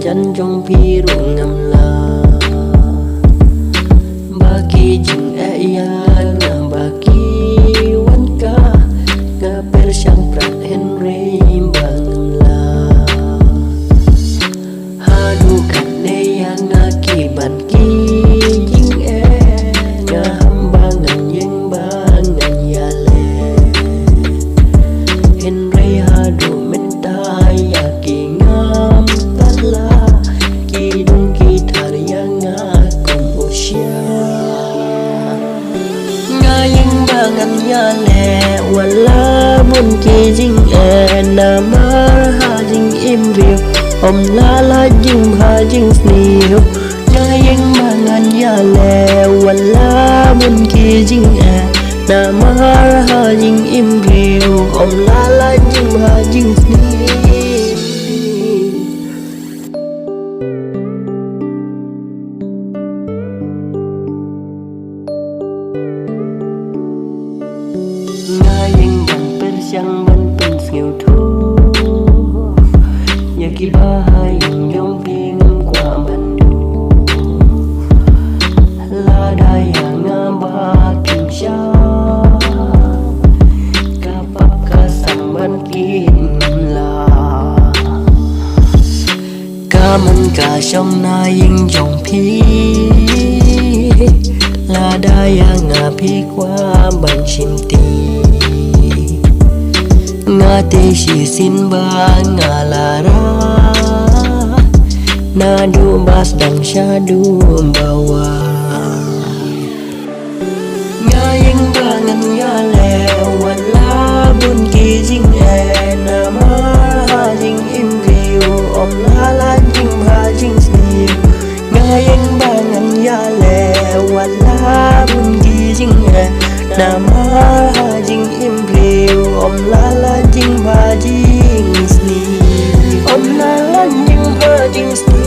chân trong phi ruộng ngầm là bagi jing ayang bagi wanka ngapel siyang prat Henry bangang la hadu kane yang akiban ki jing ngahambangan yang bangan yale Henry hadu mentai yaki ngam tala kidung kitar yang akum usya ngayang bangan yale wala mun ki jing namar ha jing imriu om lala jing ha jing sniu ngayang bangan yale wala mun ki jing namar ha jing imriu om lala jing ha jing sniu ngayang ban persiang ban pen sngeu thu yaki bahai yong pingam kwa mandu la daya ngaba kim sha kapak kasang ban kin la kaman ka shong na ying jong pi la daya nga pi kwa ban chin ti nga te shi sin ba nga lara na du bas dang sha du bawa nga yang bangan ya le wala bun ki jing na ma ha jing im riu om la la jing ha jing sniu nga yang bangan ya le wala bun ki jing na ma ha jing im riu om la la jing ba jing sniu om la la jing ba jing sniu